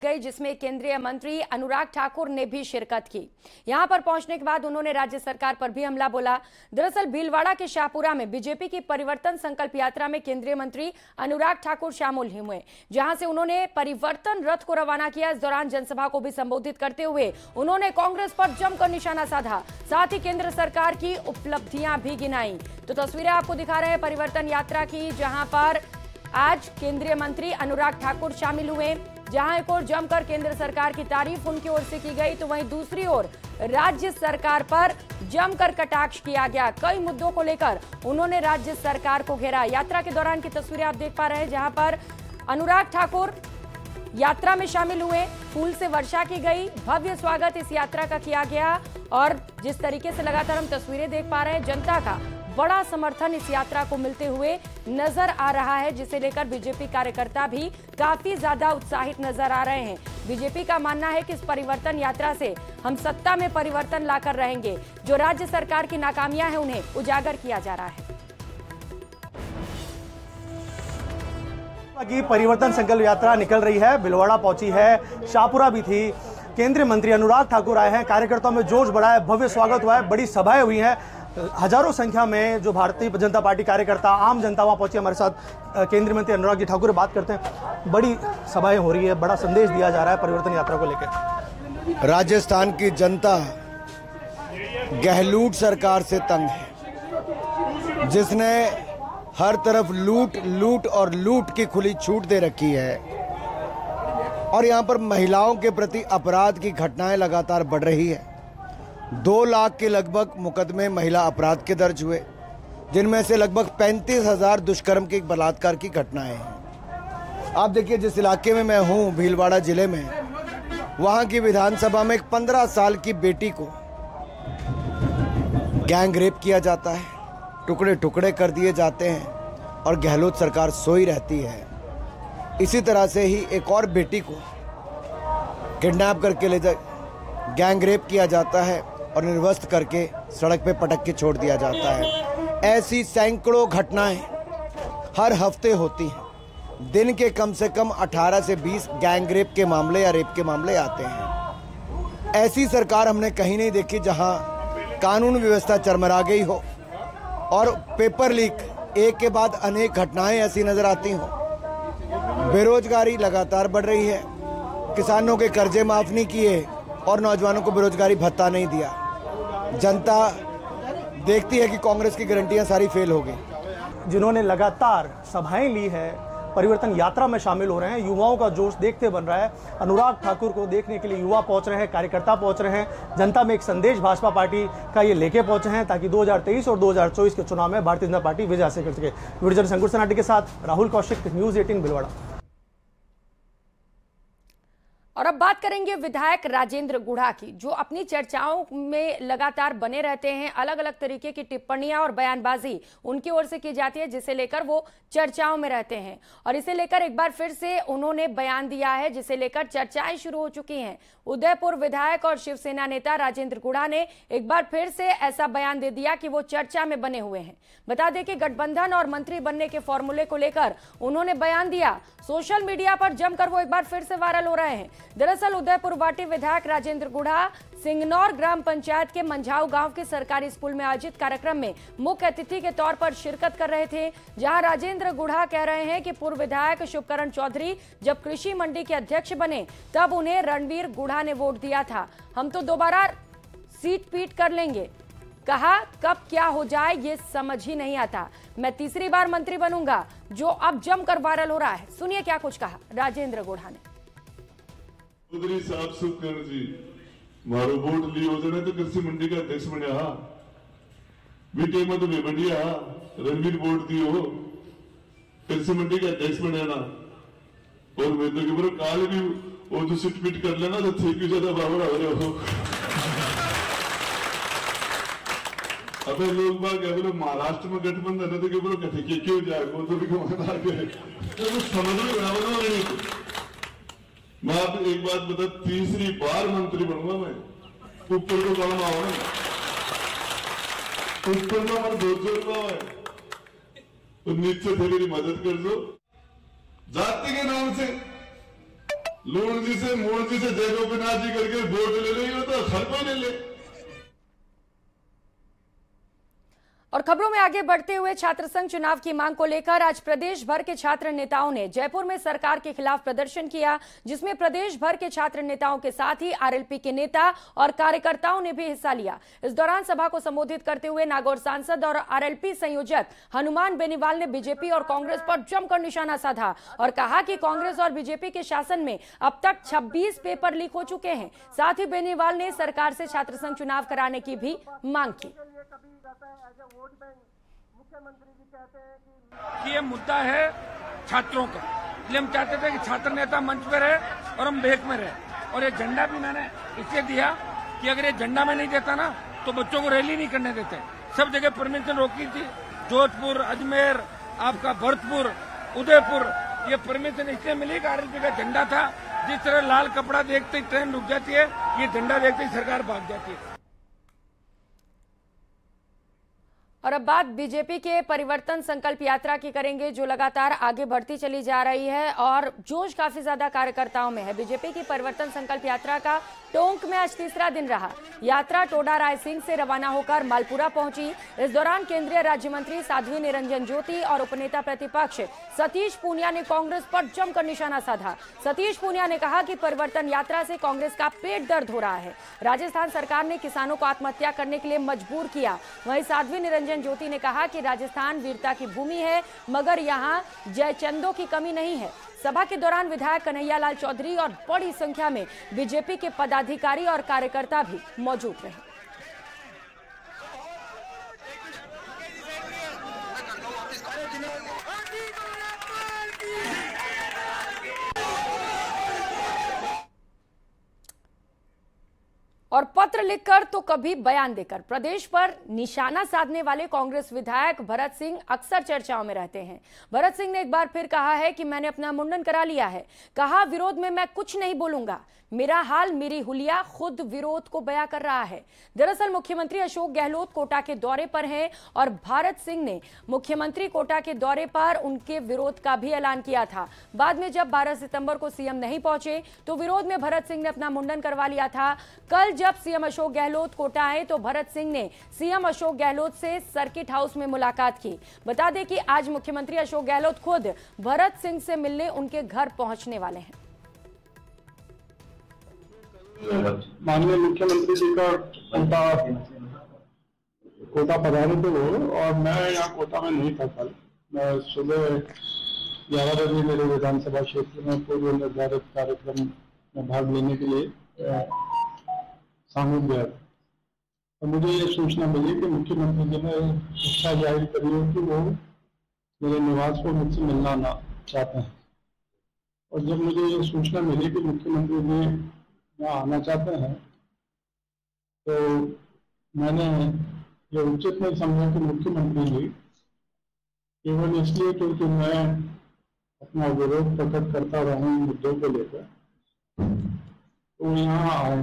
गई, जिसमें केंद्रीय मंत्री अनुराग ठाकुर ने भी शिरकत की। यहां पर पहुंचने के बाद उन्होंने राज्य सरकार पर भी हमला बोला। दरअसल भीलवाड़ा के शाहपुरा में बीजेपी की परिवर्तन संकल्प यात्रा में केंद्रीय मंत्री अनुराग ठाकुर शामिल हुए, जहां से उन्होंने परिवर्तन रथ को रवाना किया। इस दौरान जनसभा को भी संबोधित करते हुए उन्होंने कांग्रेस पर जमकर निशाना साधा, साथ ही केंद्र सरकार की उपलब्धियां भी गिनाई। तो तस्वीरें आपको दिखा रहे हैं परिवर्तन यात्रा की, जहां पर आज केंद्रीय मंत्री अनुराग ठाकुर शामिल हुए। जहां एक ओर जमकर केंद्र सरकार की तारीफ उनकी ओर से की गई, तो वहीं दूसरी ओर राज्य सरकार पर जमकर कटाक्ष किया गया। कई मुद्दों को लेकर उन्होंने राज्य सरकार को घेरा। यात्रा के दौरान की तस्वीरें आप देख पा रहे हैं, जहां पर अनुराग ठाकुर यात्रा में शामिल हुए, फूल से वर्षा की गई, भव्य स्वागत इस यात्रा का किया गया। और जिस तरीके से लगातार हम तस्वीरें देख पा रहे हैं, जनता का बड़ा समर्थन इस यात्रा को मिलते हुए नजर आ रहा है, जिसे लेकर बीजेपी कार्यकर्ता भी काफी ज्यादा उत्साहित नजर आ रहे हैं। बीजेपी का मानना है कि इस परिवर्तन यात्रा से हम सत्ता में परिवर्तन लाकर रहेंगे। जो राज्य सरकार की नाकामियां हैं उन्हें उजागर किया जा रहा है। की परिवर्तन संकल्प यात्रा निकल रही है, भीलवाड़ा पहुंची है, शाहपुरा भी थी। केंद्रीय मंत्री अनुराग ठाकुर आए हैं, कार्यकर्ताओं में जोश बढ़ा है, भव्य स्वागत हुआ है, बड़ी सभाएं हुई हैं। हजारों संख्या में जो भारतीय जनता पार्टी कार्यकर्ता, आम जनता वहां पहुंची। हमारे साथ केंद्रीय मंत्री अनुराग जी ठाकुर बात करते हैं। बड़ी सभाएं हो रही है, बड़ा संदेश दिया जा रहा है परिवर्तन यात्रा को लेकर। राजस्थान की जनता गहलोत सरकार से तंग है, जिसने हर तरफ लूट और लूट की खुली छूट दे रखी है। और यहाँ पर महिलाओं के प्रति अपराध की घटनाएं लगातार बढ़ रही है। 2 लाख के लगभग मुकदमे महिला अपराध के दर्ज हुए, जिनमें से लगभग 35,000 दुष्कर्म की बलात्कार की घटनाएं हैं। आप देखिए, जिस इलाके में मैं हूँ, भीलवाड़ा जिले में, वहाँ की विधानसभा में एक 15 साल की बेटी को गैंग रेप किया जाता है, टुकड़े टुकड़े कर दिए जाते हैं और गहलोत सरकार सोई रहती है। इसी तरह से ही एक और बेटी को किडनैप करके ले जा गैंग रेप किया जाता है और निर्वस्त्र करके सड़क पे पटक के छोड़ दिया जाता है। ऐसी सैकड़ों घटनाएं हर हफ्ते होती हैं। दिन के कम से कम 18 से 20 गैंग रेप के मामले या रेप के मामले आते हैं। ऐसी सरकार हमने कहीं नहीं देखी जहां कानून व्यवस्था चरमरा गई हो और पेपर लीक एक के बाद अनेक घटनाएं ऐसी नजर आती हों। बेरोजगारी लगातार बढ़ रही है, किसानों के कर्जे माफ नहीं किए और नौजवानों को बेरोजगारी भत्ता नहीं दिया। जनता देखती है कि कांग्रेस की गारंटियां सारी फेल हो गई। जिन्होंने लगातार सभाएं ली है, परिवर्तन यात्रा में शामिल हो रहे हैं, युवाओं का जोश देखते बन रहा है। अनुराग ठाकुर को देखने के लिए युवा पहुंच रहे हैं, कार्यकर्ता पहुंच रहे हैं। जनता में एक संदेश भाजपा पार्टी का ये लेके पहुंचे हैं, ताकि 2023 और 2024 के चुनाव में भारतीय जनता पार्टी विजय हासिल कर सके। वीडियो जर्नलिस्ट अंकुर सनाटी के साथ राहुल कौशिक, न्यूज़ 18 भीलवाड़ा। और अब बात करेंगे विधायक राजेंद्र गुढ़ा की, जो अपनी चर्चाओं में लगातार बने रहते हैं। अलग अलग तरीके की टिप्पणियां और बयानबाजी उनकी ओर से की जाती है, जिसे लेकर वो चर्चाओं में रहते हैं। और इसे लेकर एक बार फिर से उन्होंने बयान दिया है, जिसे लेकर चर्चाएं शुरू हो चुकी हैं। उदयपुर विधायक और शिवसेना नेता राजेंद्र गुढ़ा ने एक बार फिर से ऐसा बयान दे दिया कि वो चर्चा में बने हुए हैं। बता दें कि गठबंधन और मंत्री बनने के फॉर्मूले को लेकर उन्होंने बयान दिया। सोशल मीडिया पर जमकर वो एक बार फिर से वायरल हो रहे हैं। दरअसल उदयपुर वाटी विधायक राजेंद्र गुढ़ा सिंगनौर ग्राम पंचायत के मंझाऊ गांव के सरकारी स्कूल में आयोजित कार्यक्रम में मुख्य अतिथि के तौर पर शिरकत कर रहे थे, जहां राजेंद्र गुढ़ा कह रहे हैं कि पूर्व विधायक शुभकरण चौधरी जब कृषि मंडी के अध्यक्ष बने, तब उन्हें रणवीर गुढ़ा ने वोट दिया था। हम तो दोबारा सीट पीट कर लेंगे। कहा कब क्या हो जाए ये समझ ही नहीं आता। मैं तीसरी बार मंत्री बनूंगा, जो अब जमकर वायरल हो रहा है। सुनिए क्या कुछ कहा राजेंद्र गुढ़ा ने। चौधरी साहब शुभकरण जी मारो वोट ली योजना तो कृषि मंडी का अध्यक्ष बने बेटे में तो बढ़िया रणवीर वोट दियो कृषि मंडी का अध्यक्ष बने ना। और मैं तो काल भी वो तो सीट पीट कर लेना तो ठीक ही ज्यादा बराबर हो रहे हो। अबे लोग बाग बोलो महाराष्ट्र में गठबंधन है तो बोलो कठे क्यों जाए वो तो समझ में। मैं आप एक बात बता, तीसरी बार मंत्री बनूंगा मैं। ऊपर को काम आओ ना, ऊपर में हमारे दो है तो नीचे से मेरी मदद कर दो। जाति के नाम से लूण जी से मूल जी से जय गोपीनाथ जी करके वोट ले रही हो तो हर कोई ले ले। और खबरों में आगे बढ़ते हुए छात्र संघ चुनाव की मांग को लेकर आज प्रदेश भर के छात्र नेताओं ने जयपुर में सरकार के खिलाफ प्रदर्शन किया, जिसमें प्रदेश भर के छात्र नेताओं के साथ ही आरएलपी के नेता और कार्यकर्ताओं ने भी हिस्सा लिया। इस दौरान सभा को संबोधित करते हुए नागौर सांसद और आरएलपी संयोजक हनुमान बेनीवाल ने बीजेपी और कांग्रेस पर जमकर निशाना साधा और कहा कि कांग्रेस और बीजेपी के शासन में अब तक 26 पेपर लीक हो चुके हैं। साथ ही बेनीवाल ने सरकार से छात्र संघ चुनाव कराने की भी मांग की। कि ये मुद्दा है छात्रों का, इसलिए हम चाहते थे कि छात्र नेता मंच पे रहे और हम बेहक में रहे। और ये झंडा भी मैंने इसलिए दिया कि अगर ये झंडा में नहीं देता ना तो बच्चों को रैली नहीं करने देते। सब जगह परमिशन रोकी थी, जोधपुर, अजमेर, आपका भरतपुर, उदयपुर, ये परमिशन इसलिए मिली कि आरएलपी का झंडा था। जिस तरह लाल कपड़ा देखते ही ट्रेन रुक जाती है, ये झंडा देखते ही सरकार भाग जाती है। और अब बात बीजेपी के परिवर्तन संकल्प यात्रा की करेंगे, जो लगातार आगे बढ़ती चली जा रही है और जोश काफी ज्यादा कार्यकर्ताओं में है। बीजेपी की परिवर्तन संकल्प यात्रा का टोंक में आज तीसरा दिन रहा। यात्रा टोडा रायसिंह से रवाना होकर मालपुरा पहुंची। इस दौरान केंद्रीय राज्य मंत्री साध्वी निरंजन ज्योति और उपनेता प्रतिपक्ष सतीश पूनिया ने कांग्रेस पर जमकर निशाना साधा। सतीश पूनिया ने कहा कि परिवर्तन यात्रा से कांग्रेस का पेट दर्द हो रहा है। राजस्थान सरकार ने किसानों को आत्महत्या करने के लिए मजबूर किया। वहीं साध्वी निरंजन ज्योति ने कहा कि राजस्थान वीरता की भूमि है, मगर यहाँ जयचंदों की कमी नहीं है। सभा के दौरान विधायक कन्हैयालाल चौधरी और बड़ी संख्या में बीजेपी के पदाधिकारी और कार्यकर्ता भी मौजूद रहे। और पत्र लिखकर तो कभी बयान देकर प्रदेश पर निशाना साधने वाले कांग्रेस विधायक भरत सिंह अक्सर चर्चाओं में रहते हैं। भरत सिंह ने एक बार फिर कहा है कि मैंने अपना मुंडन करा लिया है। कहा, विरोध में मैं कुछ नहीं बोलूंगा, मेरा हाल मेरी हुलिया खुद विरोध को बयां कर रहा है। दरअसल मुख्यमंत्री अशोक गहलोत कोटा के दौरे पर हैं और भरत सिंह ने मुख्यमंत्री कोटा के दौरे पर उनके विरोध का भी ऐलान किया था। बाद में जब 12 सितंबर को सीएम नहीं पहुंचे तो विरोध में भरत सिंह ने अपना मुंडन करवा लिया था। कल जब सीएम अशोक गहलोत कोटा आए तो भरत सिंह ने सीएम अशोक गहलोत से सर्किट हाउस में मुलाकात की। बता दें कि आज मुख्यमंत्री अशोक गहलोत खुद भरत सिंह से मिलने उनके घर पहुंचने वाले हैं। माननीय मुख्यमंत्री जी का कोटा पधारे थे वो, और मैं यहाँ कोटा में नहीं था। कल मैं सुबह 11 बजे मेरे विधानसभा क्षेत्र में पूर्व निर्धारित कार्यक्रम में भाग लेने के लिए शामिल गया। तो मुझे ये सूचना मिली कि मुख्यमंत्री जी ने इच्छा जाहिर करी है कि वो मेरे निवास को मुझसे मिलना ना चाहते हैं। और जब मुझे ये सूचना मिली कि मुख्यमंत्री जी यहाँ आना चाहते हैं तो मैंने ये उचित नहीं समझा कि मुख्यमंत्री जी केवल इसलिए क्योंकि मैं अपना विरोध प्रकट करता रहा हूँ मुद्दों को लेकर, तो यहाँ आए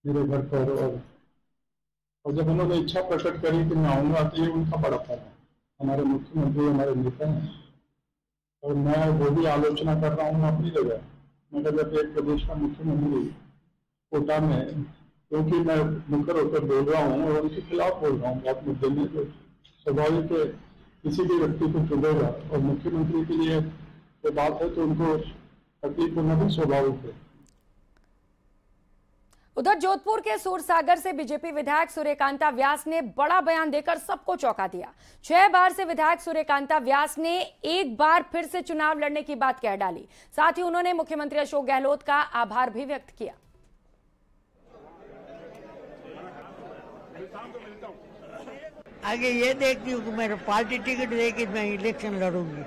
मेरे घर पर। और जब उन्होंने इच्छा प्रकट करी कि मैं आऊँगा तो ये उनका बड़ा फर्क है। हमारे मुख्यमंत्री हमारे नेता हैं और मैं वो भी आलोचना कर रहा हूँ अपनी जगह। मगर जब एक प्रदेश का मुख्यमंत्री कोटा में, क्योंकि मैं मुखर होकर बोल रहा हूँ और उनके खिलाफ बोल रहा हूँ बात मुद्दे में, तो स्वाभाविक है किसी भी व्यक्ति को चुभेगा। और मुख्यमंत्री के लिए जो बात है तो उनको तकलीफ होना भी स्वाभाविक है। उधर जोधपुर के सूरसागर से बीजेपी विधायक सूर्यकांता व्यास ने बड़ा बयान देकर सबको चौंका दिया। 6 बार से विधायक सूर्यकांता व्यास ने एक बार फिर से चुनाव लड़ने की बात कह डाली। साथ ही उन्होंने मुख्यमंत्री अशोक गहलोत का आभार भी व्यक्त किया। आगे ये देखती हूँ कि मेरा पार्टी टिकट देगी मैं इलेक्शन लड़ूंगी।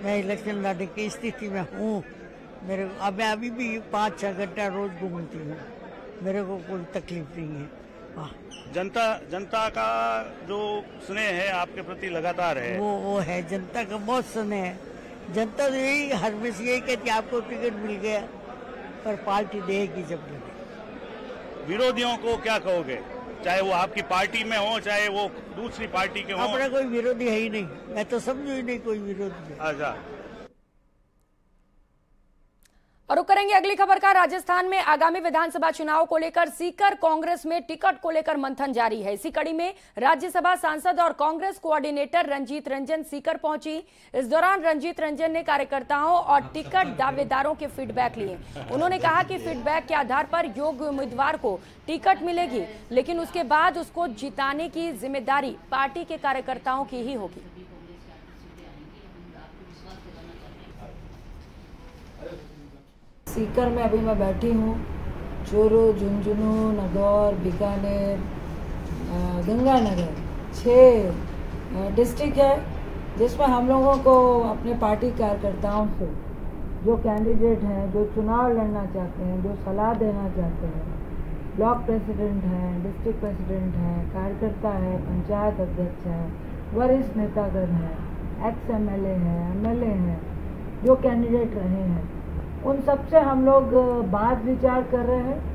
मैं इलेक्शन लड़ने की स्थिति में हूँ। मेरे अब अभी भी 5-6 घंटा रोज घूमती हूँ, मेरे को कोई तकलीफ नहीं है। जनता का जो स्नेह है आपके प्रति लगातार है, वो है जनता का बहुत स्नेह है। जनता तो यही हर हमेशा यही कहती है आपको टिकट मिल गया, पर पार्टी देगी जब देगी। विरोधियों को क्या कहोगे, चाहे वो आपकी पार्टी में हो चाहे वो दूसरी पार्टी के हो? अपना कोई विरोधी है ही नहीं, मैं तो समझू ही नहीं कोई विरोधी है। अच्छा। और रुक करेंगे अगली खबर का। राजस्थान में आगामी विधानसभा चुनाव को लेकर सीकर कांग्रेस में टिकट को लेकर मंथन जारी है। इसी कड़ी में राज्यसभा सांसद और कांग्रेस कोऑर्डिनेटर रंजीत रंजन सीकर पहुंची। इस दौरान रंजीत रंजन ने कार्यकर्ताओं और टिकट दावेदारों के फीडबैक लिए। उन्होंने कहा कि फीडबैक के आधार पर योग्य उम्मीदवार को टिकट मिलेगी, लेकिन उसके बाद उसको जिताने की जिम्मेदारी पार्टी के कार्यकर्ताओं की ही होगी। सीकर में अभी मैं बैठी हूँ। चूरू, झुंझुनू, नागौर, बीकानेर, गंगानगर 6 डिस्ट्रिक्ट है जिसमें हम लोगों को अपने पार्टी कार्यकर्ताओं से जो कैंडिडेट हैं, जो चुनाव लड़ना चाहते हैं, जो सलाह देना चाहते हैं, ब्लॉक प्रेसिडेंट हैं, डिस्ट्रिक्ट प्रेसिडेंट हैं, कार्यकर्ता है, पंचायत अध्यक्ष है, वरिष्ठ नेतागण हैं, एक्स एमएलए हैं, एमएलए हैं, जो कैंडिडेट रहे हैं, उन सबसे हम लोग बात विचार कर रहे हैं।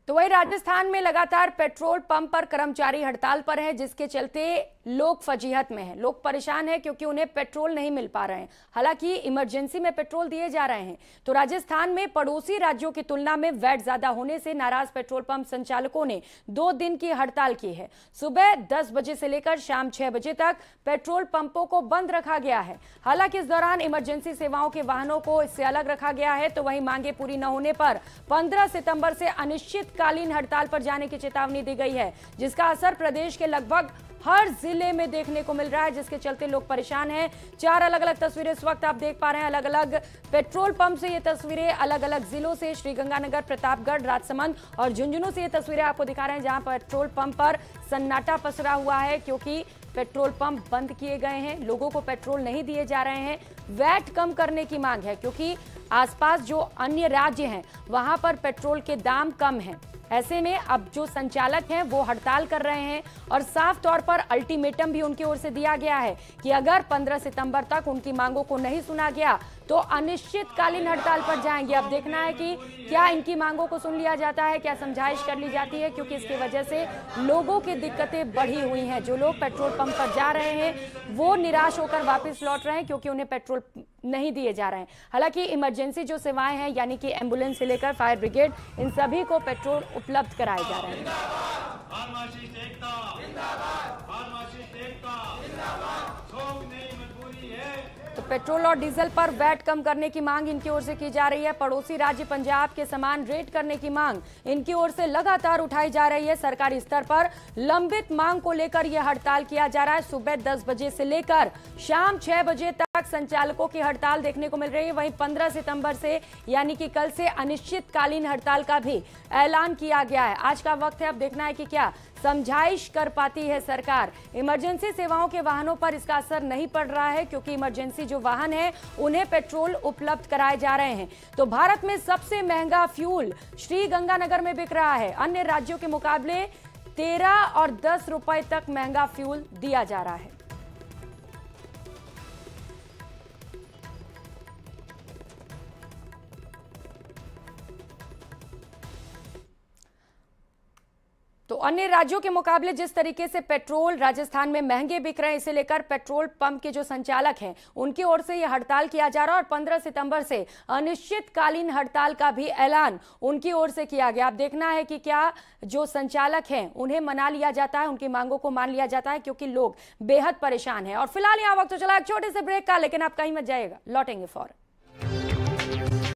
तो वही राजस्थान में लगातार पेट्रोल पंप पर कर्मचारी हड़ताल पर हैं, जिसके चलते लोग फजीहत में हैं। लोग परेशान हैं क्योंकि उन्हें पेट्रोल नहीं मिल पा रहे हैं। हालांकि इमरजेंसी में पेट्रोल दिए जा रहे हैं। तो राजस्थान में पड़ोसी राज्यों की तुलना में वैट ज्यादा होने से नाराज पेट्रोल पंप संचालकों ने 2 दिन की हड़ताल की है। सुबह 10 बजे से लेकर शाम 6 बजे तक पेट्रोल पंपों को बंद रखा गया है। हालांकि इस दौरान इमरजेंसी सेवाओं के वाहनों को इससे अलग रखा गया है। तो वहीं मांगे पूरी न होने पर 15 सितंबर से अनिश्चितकालीन हड़ताल पर जाने की चेतावनी दी गई है, जिसका असर प्रदेश के लगभग हर जिले में देखने को मिल रहा है, जिसके चलते लोग परेशान हैं। 4 अलग अलग तस्वीरें इस वक्त आप देख पा रहे हैं, अलग अलग पेट्रोल पंप से ये तस्वीरें, अलग अलग जिलों से, श्रीगंगानगर, प्रतापगढ़, राजसमंद और झुंझुनू से ये तस्वीरें आपको दिखा रहे हैं, जहां पेट्रोल पंप पर सन्नाटा पसरा हुआ है क्योंकि पेट्रोल पंप बंद किए गए हैं। लोगों को पेट्रोल नहीं दिए जा रहे हैं। वैट कम करने की मांग है क्योंकि आसपास जो अन्य राज्य हैं वहां पर पेट्रोल के दाम कम हैं। ऐसे में अब जो संचालक हैं वो हड़ताल कर रहे हैं और साफ तौर पर अल्टीमेटम भी उनकी ओर से दिया गया है कि अगर 15 सितंबर तक उनकी मांगों को नहीं सुना गया तो अनिश्चितकालीन हड़ताल पर जाएंगे। अब देखना है कि क्या इनकी मांगों को सुन लिया जाता है, क्या समझाइश कर ली जाती है, क्योंकि इसकी वजह से लोगों की दिक्कतें बढ़ी हुई हैं। जो लोग पेट्रोल पंप पर जा रहे हैं वो निराश होकर वापस लौट रहे हैं क्योंकि उन्हें पेट्रोल नहीं दिए जा रहे हैं। हालांकि इमरजेंसी जो सेवाएं हैं, यानी कि एम्बुलेंस से लेकर फायर ब्रिगेड, इन सभी को पेट्रोल उपलब्ध कराए जा रहे हैं। तो पेट्रोल और डीजल पर वैट कम करने की मांग इनकी ओर से की जा रही है। पड़ोसी राज्य पंजाब के समान रेट करने की मांग इनकी ओर से लगातार उठाई जा रही है। सरकारी स्तर पर लंबित मांग को लेकर यह हड़ताल किया जा रहा है। सुबह 10 बजे से लेकर शाम 6 बजे तक संचालकों की हड़ताल देखने को मिल रही है। वहीं 15 सितंबर से यानी कि कल से अनिश्चितकालीन हड़ताल का भी ऐलान किया गया है। आज का वक्त है, अब देखना है कि क्या समझाइश कर पाती है सरकार। इमरजेंसी सेवाओं के वाहनों पर इसका असर नहीं पड़ रहा है क्योंकि इमरजेंसी जो वाहन है उन्हें पेट्रोल उपलब्ध कराए जा रहे हैं। तो भारत में सबसे महंगा फ्यूल श्रीगंगानगर में बिक रहा है। अन्य राज्यों के मुकाबले 13 और 10 रुपए तक महंगा फ्यूल दिया जा रहा है। तो अन्य राज्यों के मुकाबले जिस तरीके से पेट्रोल राजस्थान में महंगे बिक रहे हैं, इसे लेकर पेट्रोल पंप के जो संचालक हैं उनकी ओर से यह हड़ताल किया जा रहा है और 15 सितंबर से अनिश्चितकालीन हड़ताल का भी ऐलान उनकी ओर से किया गया। अब देखना है कि क्या जो संचालक हैं उन्हें मना लिया जाता है, उनकी मांगों को मान लिया जाता है, क्योंकि लोग बेहद परेशान हैं। और फिलहाल यहाँ वक्त तो चला एक छोटे से ब्रेक का, लेकिन आप कहीं मत जाइएगा, लौटेंगे फौरन।